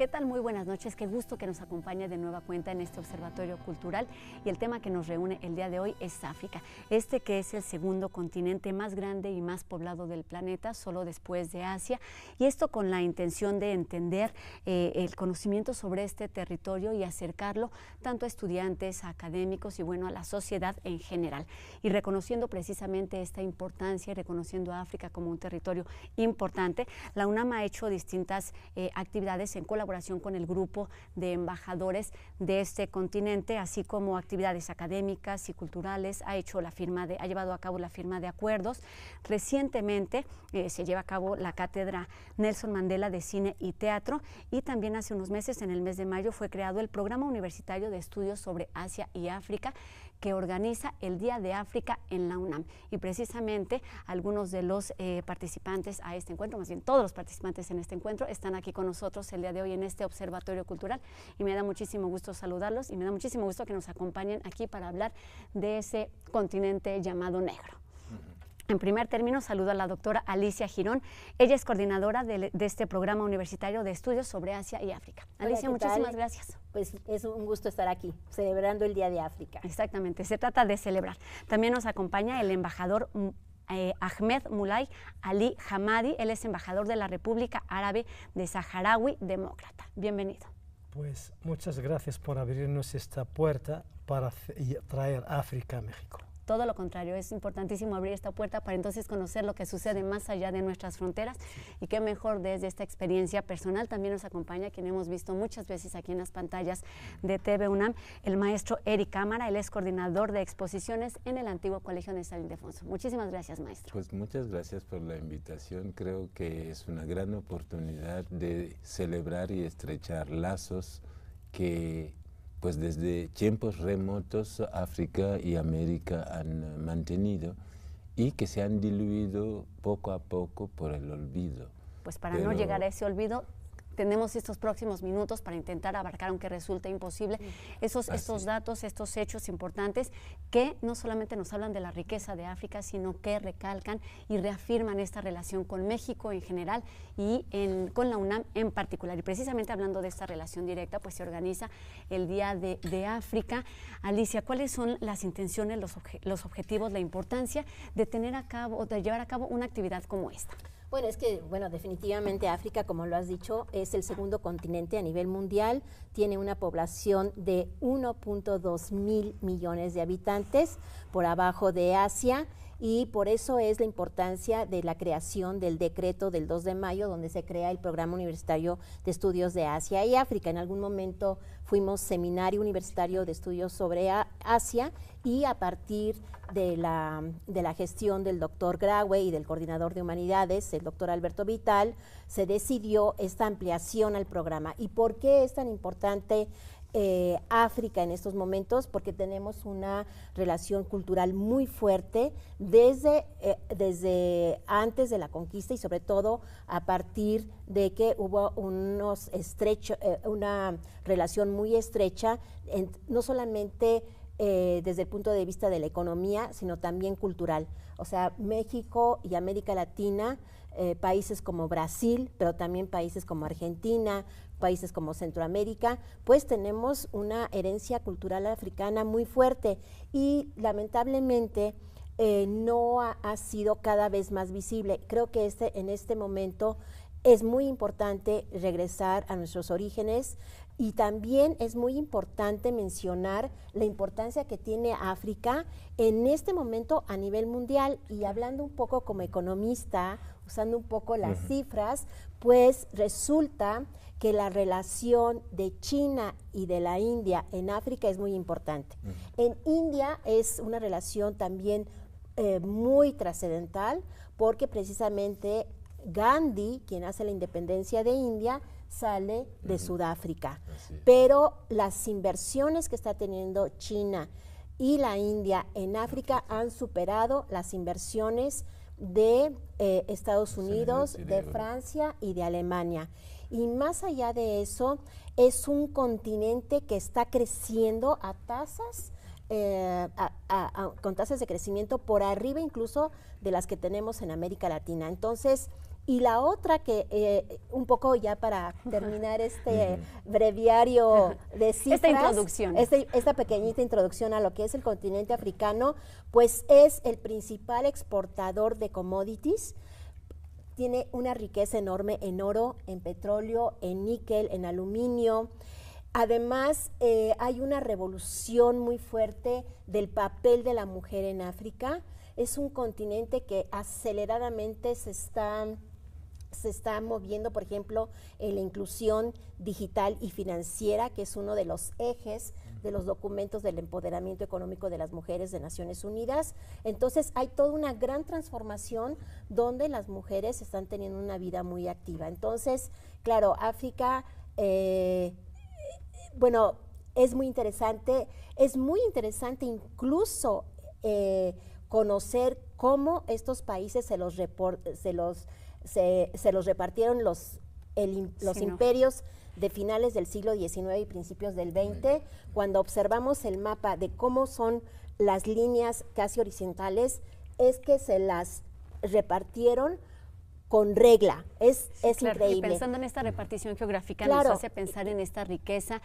¿Qué tal? Muy buenas noches, qué gusto que nos acompañe de nueva cuenta en este Observatorio Cultural, y el tema que nos reúne el día de hoy es África, que es el segundo continente más grande y más poblado del planeta, solo después de Asia, y esto con la intención de entender el conocimiento sobre este territorio y acercarlo tanto a estudiantes, a académicos y bueno, a la sociedad en general, y reconociendo precisamente esta importancia y reconociendo a África como un territorio importante. La UNAM ha hecho distintas actividades en colaboración con el grupo de embajadores de este continente, así como actividades académicas y culturales. Ha llevado a cabo la firma de acuerdos. Recientemente se lleva a cabo la cátedra Nelson Mandela de Cine y Teatro, y también hace unos meses, en el mes de mayo, fue creado el Programa Universitario de Estudios sobre Asia y África, que organiza el Día de África en la UNAM. Y precisamente algunos de los participantes a este encuentro, más bien todos los participantes en este encuentro, están aquí con nosotros el día de hoy en este Observatorio Cultural, y me da muchísimo gusto saludarlos y me da muchísimo gusto que nos acompañen aquí para hablar de ese continente llamado negro. En primer término, saludo a la doctora Alicia Girón. Ella es coordinadora de este Programa Universitario de Estudios sobre Asia y África. Alicia, muchísimas gracias. Pues es un gusto estar aquí, celebrando el Día de África. Exactamente, se trata de celebrar. También nos acompaña el embajador Ahmed Mulay Ali Hamadi. Él es embajador de la República Árabe de Saharaui Demócrata. Bienvenido. Pues muchas gracias por abrirnos esta puerta para traer África a México. Todo lo contrario, es importantísimo abrir esta puerta para entonces conocer lo que sucede más allá de nuestras fronteras, y qué mejor desde esta experiencia personal. También nos acompaña, quien hemos visto muchas veces aquí en las pantallas de TV UNAM, el maestro Eric Cámara. Él es coordinador de exposiciones en el antiguo Colegio de San Ildefonso. Muchísimas gracias, maestro. Pues muchas gracias por la invitación. Creo que es una gran oportunidad de celebrar y estrechar lazos que pues desde tiempos remotos África y América han mantenido y que se han diluido poco a poco por el olvido. Pues para no llegar a ese olvido, tenemos estos próximos minutos para intentar abarcar, aunque resulte imposible, estos datos, estos hechos importantes que no solamente nos hablan de la riqueza de África, sino que recalcan y reafirman esta relación con México en general y con la UNAM en particular. Y precisamente hablando de esta relación directa, pues se organiza el Día de África. Alicia, ¿cuáles son las intenciones, los objetivos, la importancia de llevar a cabo una actividad como esta? Bueno, definitivamente África, como lo has dicho, es el segundo continente a nivel mundial. Tiene una población de 1.2 mil millones de habitantes, por abajo de Asia, y por eso es la importancia de la creación del decreto del 2 de mayo, donde se crea el Programa Universitario de Estudios de Asia y África. En algún momento fuimos Seminario Universitario de Estudios sobre Asia, y a partir de la gestión del doctor Graue y del coordinador de humanidades, el doctor Alberto Vital, se decidió esta ampliación al programa. ¿Y por qué es tan importante África en estos momentos? Porque tenemos una relación cultural muy fuerte desde antes de la conquista, y sobre todo a partir de que hubo una relación muy estrecha, no solamente desde el punto de vista de la economía, sino también cultural. O sea, México y América Latina, países como Brasil, pero también países como Argentina, países como Centroamérica, pues tenemos una herencia cultural africana muy fuerte, y lamentablemente no ha sido cada vez más visible. Creo que en este momento es muy importante regresar a nuestros orígenes, y también es muy importante mencionar la importancia que tiene África en este momento a nivel mundial. Y hablando un poco como economista, usando un poco las cifras, pues resulta que la relación de China y de la India en África es muy importante. En India es una relación también muy trascendental, porque precisamente Gandhi, quien hace la independencia de India, sale de Sudáfrica. Pero las inversiones que está teniendo China y la India en África han superado las inversiones de Estados Unidos, de Francia y de Alemania. Y más allá de eso, es un continente que está creciendo a tasas con tasas de crecimiento por arriba incluso de las que tenemos en América Latina. Entonces, Y la otra que, un poco ya para terminar este breviario de cifras, esta introducción. Esta pequeñita introducción a lo que es el continente africano, pues es el principal exportador de commodities. Tiene una riqueza enorme en oro, en petróleo, en níquel, en aluminio. Además, hay una revolución muy fuerte del papel de la mujer en África. Es un continente que aceleradamente se está moviendo, por ejemplo, en la inclusión digital y financiera, que es uno de los ejes de los documentos del empoderamiento económico de las mujeres de Naciones Unidas. Entonces, hay toda una gran transformación donde las mujeres están teniendo una vida muy activa. Entonces, claro, África, bueno, es muy interesante incluso conocer cómo estos países se los repartieron los imperios de finales del siglo XIX y principios del XX. Cuando observamos el mapa de cómo son las líneas casi horizontales, es que se las repartieron con regla. Es claro, increíble. Y pensando en esta repartición geográfica, claro, nos hace pensar en esta riqueza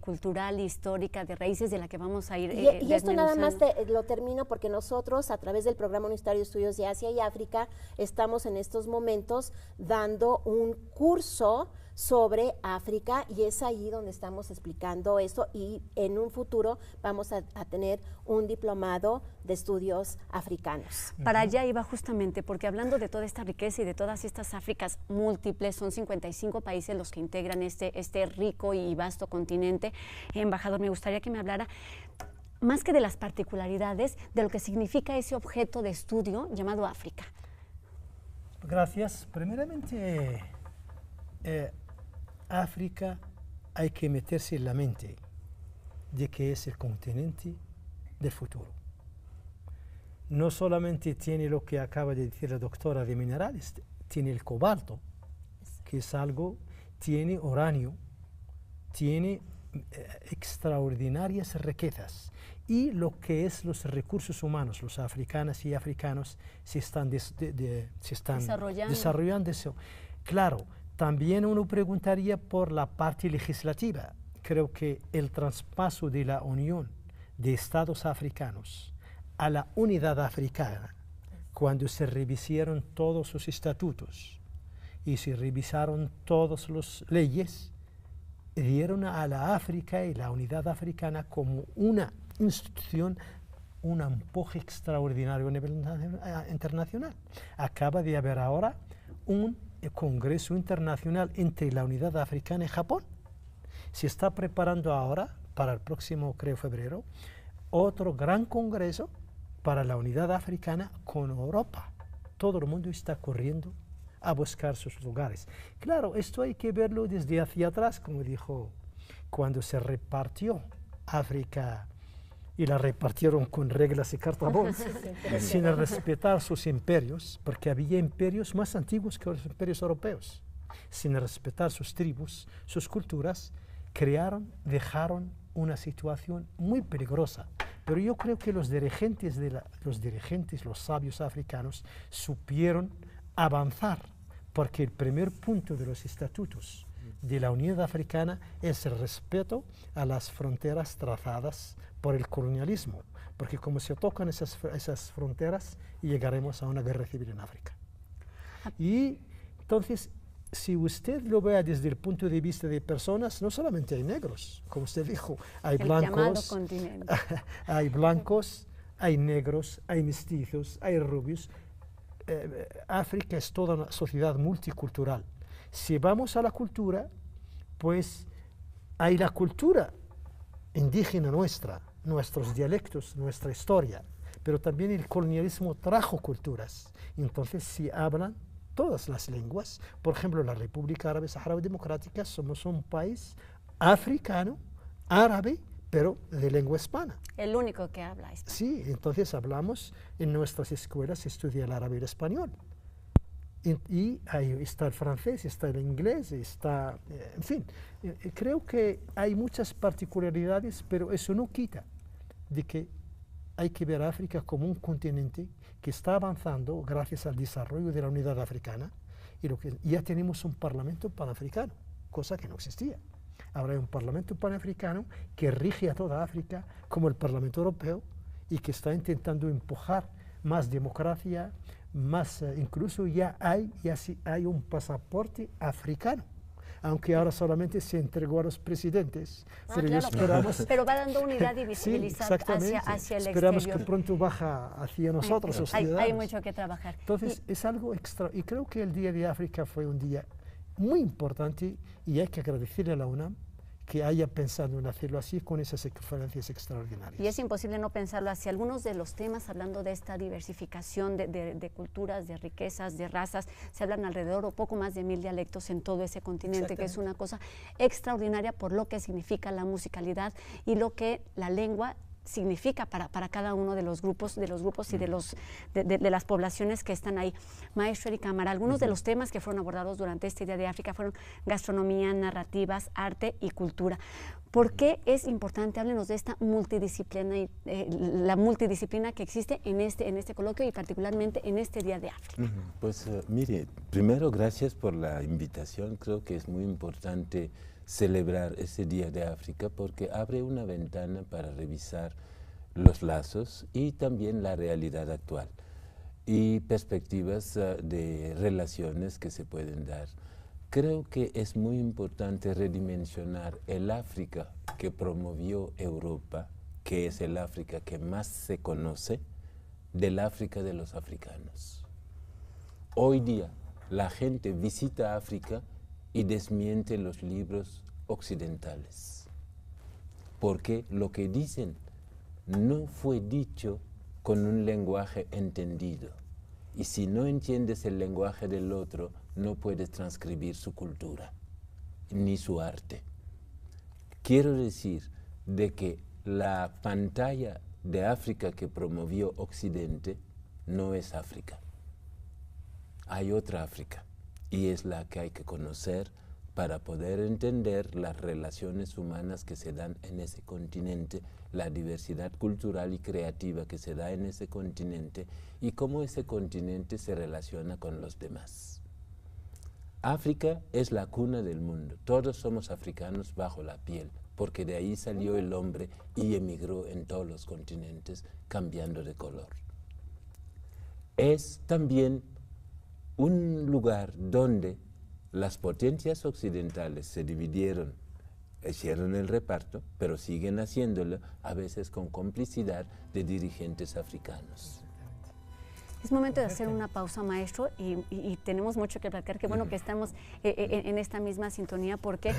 cultural, histórica, de raíces de la que vamos a ir y esto nada más lo termino porque nosotros, a través del Programa Universitario de Estudios de Asia y África, estamos en estos momentos dando un curso sobre África, y es ahí donde estamos explicando esto, y en un futuro vamos a tener un diplomado de estudios africanos. Para allá iba justamente, porque hablando de toda esta riqueza y de todas estas Áfricas múltiples, son 55 países los que integran este rico y vasto continente. Embajador, me gustaría que me hablara más que de las particularidades, de lo que significa ese objeto de estudio llamado África. Gracias. Primeramente, África hay que meterse en la mente de que es el continente del futuro. No solamente tiene lo que acaba de decir la doctora de minerales, tiene el cobalto, que es algo, tiene uranio, tiene extraordinarias riquezas. Y lo que es los recursos humanos, los africanas y africanos se están desarrollando eso. Claro, también uno preguntaría por la parte legislativa. Creo que el traspaso de la Unión de Estados Africanos a la unidad africana, cuando se revisaron todos sus estatutos y se revisaron todas las leyes, dieron a la África y la unidad africana como una institución un empuje extraordinario a nivel internacional. Acaba de haber ahora un Congreso Internacional entre la Unidad Africana y Japón. Se está preparando ahora, para el próximo, creo, febrero, otro gran congreso para la Unidad Africana con Europa. Todo el mundo está corriendo a buscar sus lugares. Claro, esto hay que verlo desde hacia atrás, como dijo, cuando se repartió África y la repartieron con reglas y cartabón, sin respetar sus imperios, porque había imperios más antiguos que los imperios europeos. Sin respetar sus tribus, sus culturas, dejaron una situación muy peligrosa. Pero yo creo que los dirigentes, los sabios africanos, supieron avanzar, porque el primer punto de los estatutos de la Unidad Africana es el respeto a las fronteras trazadas por el colonialismo, porque como se tocan esas fronteras, llegaremos a una guerra civil en África. Y entonces, si usted lo vea desde el punto de vista de personas, no solamente hay negros, como usted dijo, hay blancos, hay blancos, hay negros, hay mestizos, hay rubios. África es toda una sociedad multicultural. Si vamos a la cultura, pues hay la cultura indígena nuestra, nuestros dialectos, nuestra historia, pero también el colonialismo trajo culturas. Entonces, si hablan todas las lenguas, por ejemplo, la República Árabe Saharaui Democrática, somos un país africano, árabe, pero de lengua hispana. El único que habla español. Sí, entonces hablamos, en nuestras escuelas se estudia el árabe y el español. Y ahí está el francés, está el inglés, está, en fin, creo que hay muchas particularidades, pero eso no quita de que hay que ver a África como un continente que está avanzando gracias al desarrollo de la unidad africana y ya tenemos un parlamento panafricano, cosa que no existía. Ahora hay un parlamento panafricano que rige a toda África, como el Parlamento Europeo, y que está intentando empujar más democracia, más, incluso ya hay un pasaporte africano, aunque ahora solamente se entregó a los presidentes. Pero claro, esperamos, pero va dando unidad y visibilizar hacia el esperamos exterior. que pronto baja hacia nosotros, los ciudadanos. Hay mucho que trabajar. Entonces, es algo extra, y creo que el Día de África fue un día muy importante, y hay que agradecerle a la UNAM que haya pensado en hacerlo así, con esas conferencias extraordinarias. Y es imposible no pensarlo así. Algunos de los temas, hablando de esta diversificación de culturas, de riquezas, de razas, se hablan alrededor o poco más de 1000 dialectos en todo ese continente, que es una cosa extraordinaria por lo que significa la musicalidad y lo que la lengua significa para cada uno de los grupos y de las poblaciones que están ahí. Maestro Eric Cámara, algunos de los temas que fueron abordados durante este Día de África fueron gastronomía, narrativas, arte y cultura. ¿Por qué es importante? Háblenos de esta multidisciplina, la multidisciplina que existe en este coloquio y particularmente en este Día de África. Pues mire, primero gracias por la invitación. Creo que es muy importante celebrar ese Día de África porque abre una ventana para revisar los lazos y también la realidad actual y perspectivas de relaciones que se pueden dar. Creo que es muy importante redimensionar el África que promovió Europa, que es el África que más se conoce, del África de los africanos. Hoy día la gente visita África y desmiente los libros occidentales, porque lo que dicen no fue dicho con un lenguaje entendido, y si no entiendes el lenguaje del otro, no puedes transcribir su cultura, ni su arte. Quiero decir de que la pantalla de África que promovió Occidente no es África. Hay otra África, y es la que hay que conocer para poder entender las relaciones humanas que se dan en ese continente, la diversidad cultural y creativa que se da en ese continente y cómo ese continente se relaciona con los demás. África es la cuna del mundo. Todos somos africanos bajo la piel, porque de ahí salió el hombre y emigró en todos los continentes, cambiando de color. Es también un lugar donde las potencias occidentales se dividieron, hicieron el reparto, pero siguen haciéndolo, a veces con complicidad de dirigentes africanos. Es momento de hacer una pausa, maestro, y tenemos mucho que platicar. Qué bueno que estamos en esta misma sintonía, porque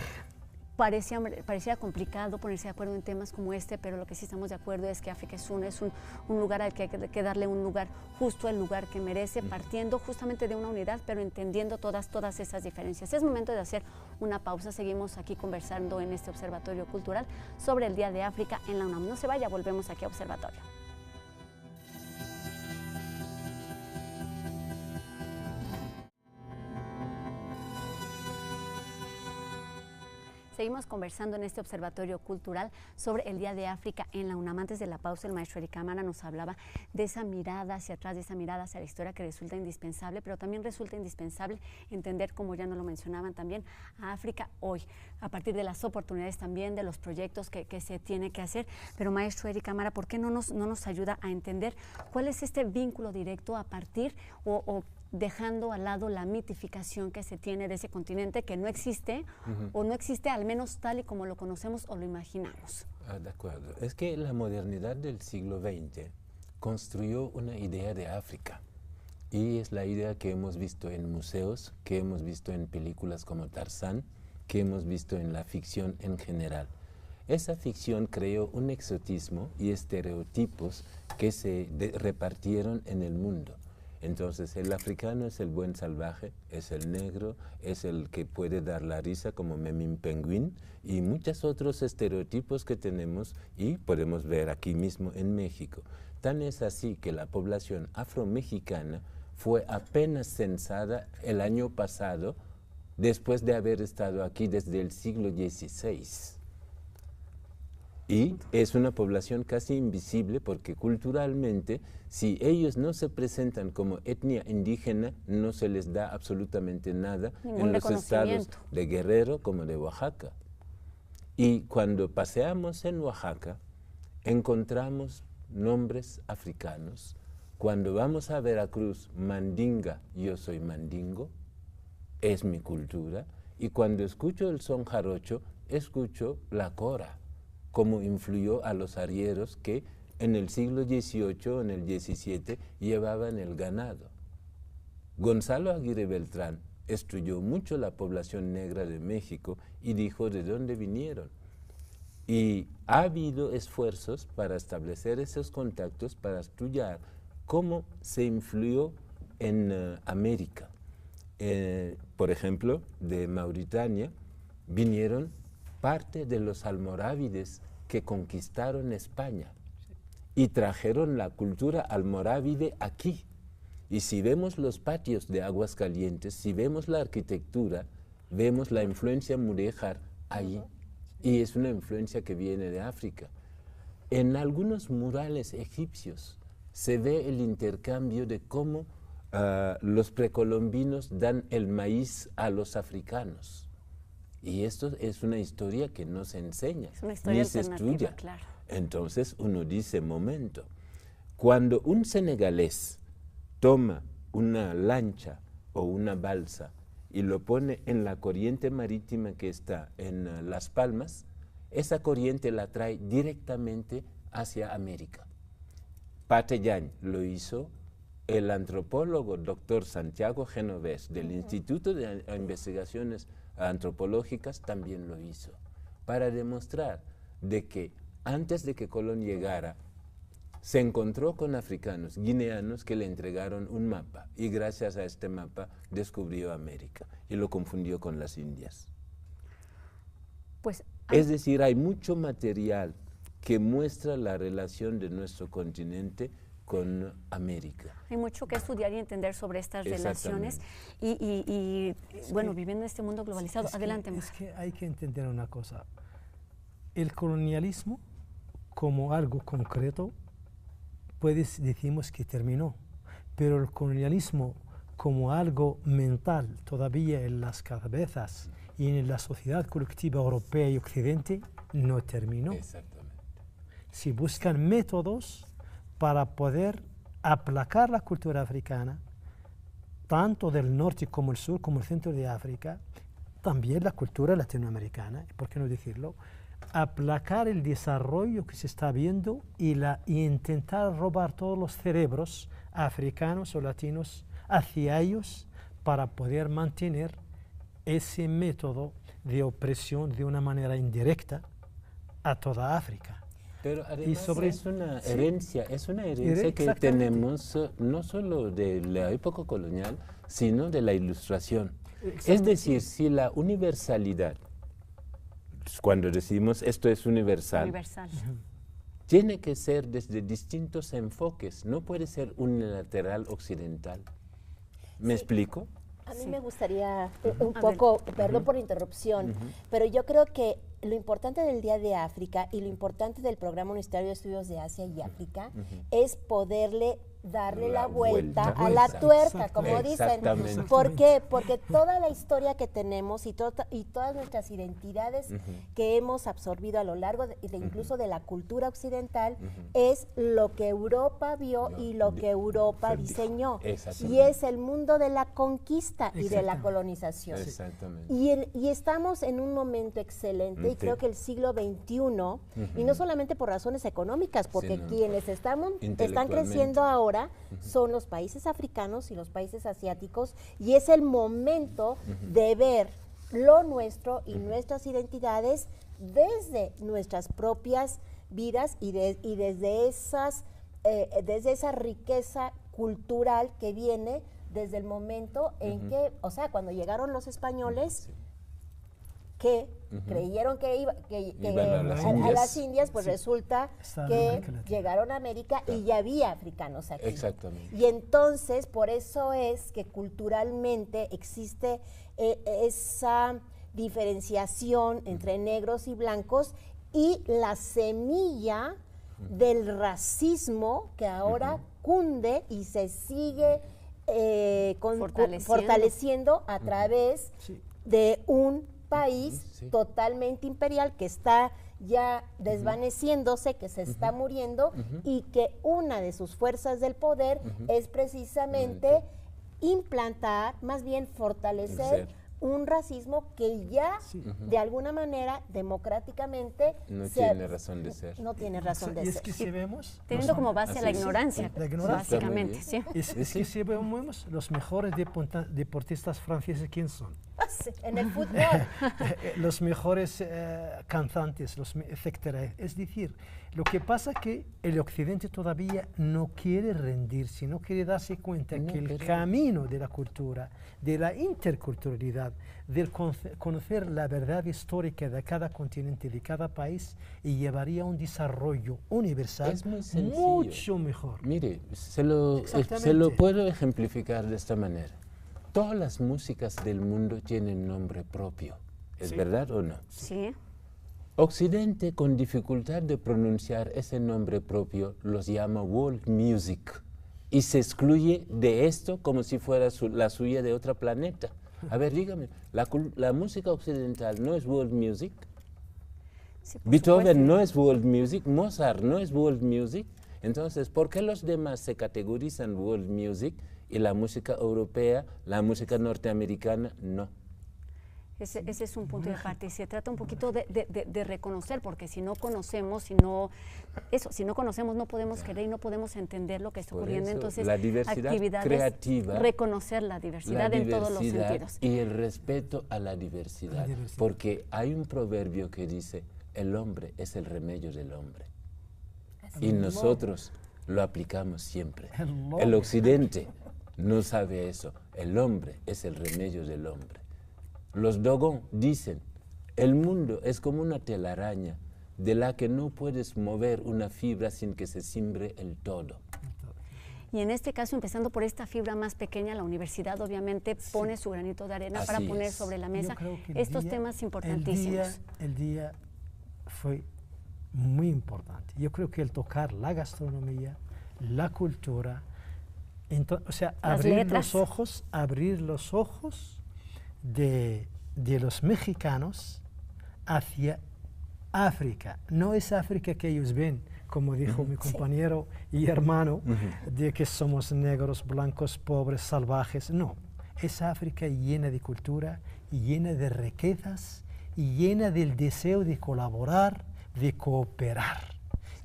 pareciera complicado ponerse de acuerdo en temas como este, pero lo que sí estamos de acuerdo es que África es un lugar al que hay que darle un lugar justo, el lugar que merece, partiendo justamente de una unidad, pero entendiendo todas esas diferencias. Es momento de hacer una pausa. Seguimos aquí conversando en este Observatorio Cultural sobre el Día de África en la UNAM. No se vaya, volvemos aquí a Observatorio. Seguimos conversando en este Observatorio Cultural sobre el Día de África en la UNAM. Antes de la pausa, el maestro Eric Cámara nos hablaba de esa mirada hacia atrás, de esa mirada hacia la historia que resulta indispensable, pero también resulta indispensable entender, como ya nos lo mencionaban también, a África hoy, a partir de las oportunidades también, de los proyectos que se tiene que hacer. Pero maestro Eric Cámara, ¿por qué no nos ayuda a entender cuál es este vínculo directo a partir o dejando al lado la mitificación que se tiene de ese continente que no existe o no existe al menos tal y como lo conocemos o lo imaginamos? De acuerdo. Es que la modernidad del siglo XX construyó una idea de África y es la idea que hemos visto en museos, que hemos visto en películas como Tarzán, que hemos visto en la ficción en general. Esa ficción creó un exotismo y estereotipos que se repartieron en el mundo. Entonces el africano es el buen salvaje, es el negro, es el que puede dar la risa como Memín Penguin y muchos otros estereotipos que tenemos y podemos ver aquí mismo en México. Tan es así que la población afromexicana fue apenas censada el año pasado, después de haber estado aquí desde el siglo XVI. Y es una población casi invisible porque culturalmente, si ellos no se presentan como etnia indígena, no se les da absolutamente nada en los estados de Guerrero como de Oaxaca. Y cuando paseamos en Oaxaca, encontramos nombres africanos. Cuando vamos a Veracruz, mandinga, yo soy mandingo, es mi cultura. Y cuando escucho el son jarocho, escucho la cora, cómo influyó a los arrieros que en el siglo XVIII, en el XVII, llevaban el ganado. Gonzalo Aguirre Beltrán estudió mucho la población negra de México y dijo de dónde vinieron. Y ha habido esfuerzos para establecer esos contactos, para estudiar cómo se influyó en América. Por ejemplo, de Mauritania vinieron parte de los almorávides que conquistaron España y trajeron la cultura almorávide aquí. Y si vemos los patios de Aguascalientes, si vemos la arquitectura, vemos la influencia mudéjar allí. Y es una influencia que viene de África. En algunos murales egipcios se ve el intercambio de cómo los precolombinos dan el maíz a los africanos. Y esto es una historia que no se enseña, ni se estudia. Claro. Entonces uno dice, momento, cuando un senegalés toma una lancha o una balsa y lo pone en la corriente marítima que está en Las Palmas, esa corriente la trae directamente hacia América. Patellán lo hizo, el antropólogo doctor Santiago Genovés del Instituto de Investigaciones Antropológicas también lo hizo, para demostrar de que antes de que Colón llegara, se encontró con africanos guineanos que le entregaron un mapa y gracias a este mapa descubrió América y lo confundió con las Indias. Pues, es decir, hay mucho material que muestra la relación de nuestro continente con América. Hay mucho que estudiar y entender sobre estas relaciones y bueno, viviendo en este mundo globalizado. Adelante, Mar. Es que hay que entender una cosa. El colonialismo como algo concreto, decimos que terminó, pero el colonialismo como algo mental todavía en las cabezas y en la sociedad colectiva europea y occidente no terminó. Exactamente. Si buscan métodos para poder aplacar la cultura africana, tanto del norte como el sur, como el centro de África, también la cultura latinoamericana, ¿por qué no decirlo? Aplacar el desarrollo que se está viendo y intentar robar todos los cerebros africanos o latinos hacia ellos para poder mantener ese método de opresión de una manera indirecta a toda África. Pero además es una herencia, que tenemos no solo de la época colonial, sino de la Ilustración. Es decir, si la universalidad, cuando decimos esto es universal, tiene que ser desde distintos enfoques, no puede ser unilateral occidental. ¿Me explico? A mí me gustaría un poco, perdón por la interrupción, pero yo creo que lo importante del Día de África y lo importante del Programa Universitario de Estudios de Asia y África es poderle darle la vuelta a la tuerca, como dicen. ¿Por qué? Porque toda la historia que tenemos y todas nuestras identidades que hemos absorbido a lo largo incluso de la cultura occidental es lo que Europa vio y lo que Europa diseñó. Y es el mundo de la conquista y de la colonización. Y estamos en un momento excelente y creo que el siglo XXI, y no solamente por razones económicas, porque quienes están creciendo ahora son los países africanos y los países asiáticos, y es el momento de ver lo nuestro y nuestras identidades desde nuestras propias vidas y desde esa riqueza cultural que viene desde el momento en que, o sea, cuando llegaron los españoles que creyeron que iban a las Indias, pues resulta que llegaron a América y ya había africanos aquí. Exactamente. Y entonces, por eso es que culturalmente existe esa diferenciación entre negros y blancos, y la semilla del racismo que ahora cunde y se sigue fortaleciendo a través de un país totalmente imperial que está ya desvaneciéndose, que se está muriendo y que una de sus fuerzas del poder es precisamente implantar, más bien fortalecer un racismo que ya de alguna manera democráticamente no tiene razón de ser. No tiene razón de es ser. que si vemos, teniendo como base la ignorancia, básicamente. ¿Sí? Es que si vemos los mejores deportistas franceses, ¿quién son? En el fútbol. Los mejores cantantes, etcétera. Es decir, lo que pasa es que el Occidente todavía no quiere rendirse, no quiere darse cuenta que el camino de la cultura, de la interculturalidad, del conocer la verdad histórica de cada continente, de cada país, y llevaría a un desarrollo universal mucho mejor. Mire, se lo puedo ejemplificar de esta manera. Todas las músicas del mundo tienen nombre propio, ¿es verdad o no? Sí. Occidente, con dificultad de pronunciar ese nombre propio, los llama world music y se excluye de esto como si fuera la suya de otro planeta. A ver, dígame, ¿la música occidental no es world music? Sí, Beethoven no es world music, Mozart no es world music. Entonces, ¿por qué los demás se categorizan world music y la música europea, la música norteamericana, no? Ese es un punto de parte. Se trata un poquito de reconocer, porque si no conocemos, si no conocemos, no podemos querer y no podemos entender lo que está ocurriendo. Entonces, la diversidad creativa, reconocer la diversidad en todos los sentidos. Y el respeto a la diversidad, porque hay un proverbio que dice, el hombre es el remedio del hombre. Y nosotros lo aplicamos siempre. El Occidente no sabe eso. El hombre es el remedio del hombre. Los Dogon dicen, el mundo es como una telaraña de la que no puedes mover una fibra sin que se cimbre el todo. Y en este caso, empezando por esta fibra más pequeña, la universidad obviamente pone su granito de arena para poner sobre la mesa estos temas importantísimos. El día fue muy importante. Yo creo que el tocar la gastronomía, la cultura, o sea, abrir los ojos de los mexicanos hacia África. No es África que ellos ven, como dijo mi compañero y hermano, de que somos negros, blancos, pobres, salvajes. No, es África llena de cultura, llena de riquezas y llena del deseo de colaborar, de cooperar.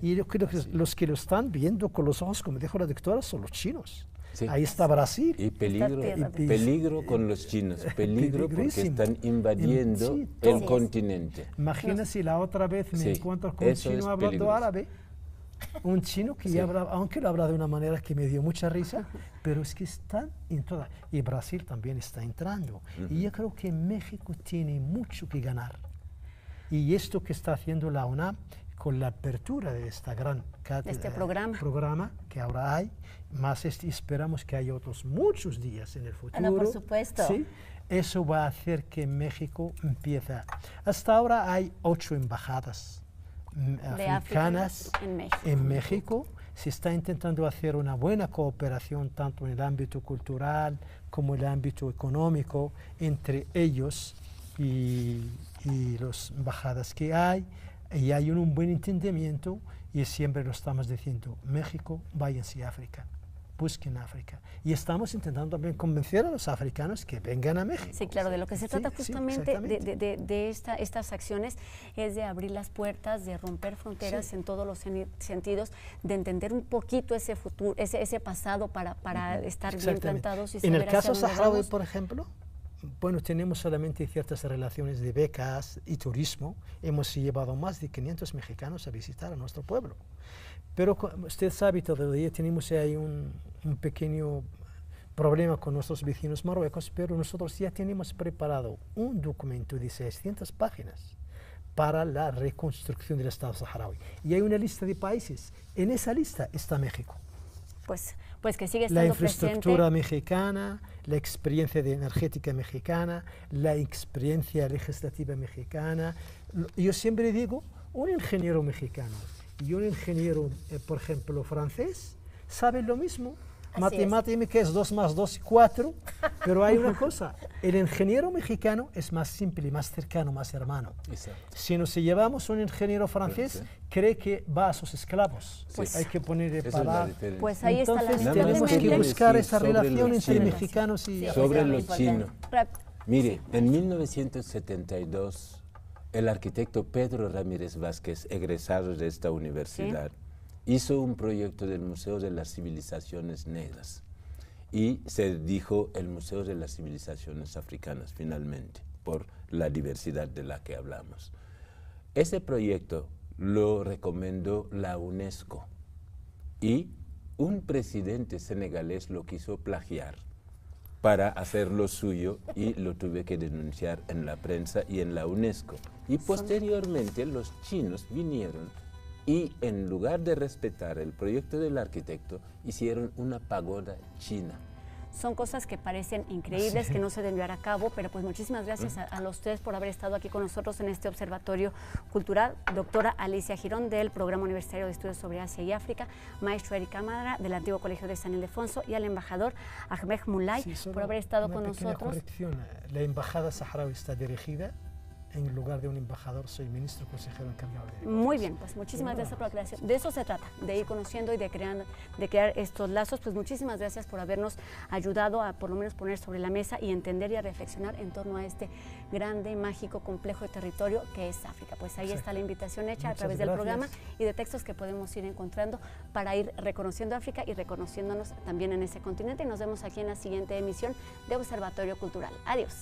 Y yo creo que los que lo están viendo con los ojos, como dijo la doctora, son los chinos. Sí. Ahí está Brasil. Y peligro con los chinos, peligro porque están invadiendo el continente. Imagina si la otra vez me encuentro con un chino hablando árabe, un chino que ya habla, aunque lo habla de una manera que me dio mucha risa, pero es que están en toda. Y Brasil también está entrando. Y yo creo que México tiene mucho que ganar. Y esto que está haciendo la UNAM, con la apertura de esta gran programa que ahora hay, más esperamos que haya otros muchos días en el futuro. No, por supuesto. ¿Sí? Eso va a hacer que México empiece. Hasta ahora hay 8 embajadas africanas en México. Se está intentando hacer una buena cooperación tanto en el ámbito cultural como en el ámbito económico entre ellos y las embajadas que hay. Y hay un buen entendimiento y siempre lo estamos diciendo, México, váyanse a África, busquen África. Y estamos intentando también convencer a los africanos que vengan a México. Sí, claro, de lo que se trata justamente de estas acciones es de abrir las puertas, de romper fronteras en todos los sentidos, de entender un poquito ese futuro, ese pasado para estar bien plantados y saber en el caso hacia dónde saharaui, vamos. por ejemplo, bueno, tenemos solamente ciertas relaciones de becas y turismo. Hemos llevado más de 500 mexicanos a visitar a nuestro pueblo. Pero usted sabe, todavía tenemos ahí un pequeño problema con nuestros vecinos marruecos, pero nosotros ya tenemos preparado un documento de 600 páginas para la reconstrucción del Estado saharaui. Y hay una lista de países. En esa lista está México. Pues que sigue estando la infraestructura presente. mexicana, la experiencia energética mexicana, la experiencia legislativa mexicana. Yo siempre digo, un ingeniero mexicano y un ingeniero, por ejemplo, francés, saben lo mismo. Matemática es 2 más 2 y 4, pero hay una cosa, el ingeniero mexicano es más simple, más cercano, más hermano. Exacto. Si nos llevamos un ingeniero francés, cree que va a sus esclavos. Pues, hay que poner Esa es parar. la diferencia. Pues ahí Entonces está la tenemos que quiero buscar decir esa sobre relación los entre chinos. mexicanos y Sobre africanos. los chinos. Mire, en 1972, el arquitecto Pedro Ramírez Vázquez, egresado de esta universidad, hizo un proyecto del Museo de las Civilizaciones Negras y se dijo el Museo de las Civilizaciones Africanas, finalmente, por la diversidad de la que hablamos. Ese proyecto lo recomendó la UNESCO y un presidente senegalés lo quiso plagiar para hacer lo suyo y lo tuve que denunciar en la prensa y en la UNESCO. Y posteriormente los chinos vinieron y en lugar de respetar el proyecto del arquitecto, hicieron una pagoda china. Son cosas que parecen increíbles, que no se deben llevar a cabo, pero pues muchísimas gracias a los tres por haber estado aquí con nosotros en este Observatorio Cultural. Doctora Alicia Girón, del Programa Universitario de Estudios sobre Asia y África, maestro Eric Cámara, del Antiguo Colegio de San Ildefonso, y al embajador Ahmed Moulay, por haber estado con nosotros. Corrección, la embajada saharaui está dirigida. En lugar de un embajador, soy ministro consejero encargado de... Muy bien, pues muchísimas gracias por la creación. De eso se trata, de ir conociendo y de crear estos lazos. Pues muchísimas gracias por habernos ayudado a por lo menos poner sobre la mesa y entender y a reflexionar en torno a este grande, mágico, complejo de territorio que es África. Pues ahí está la invitación hecha a través del programa y de textos que podemos ir encontrando para ir reconociendo África y reconociéndonos también en ese continente. Y nos vemos aquí en la siguiente emisión de Observatorio Cultural. Adiós.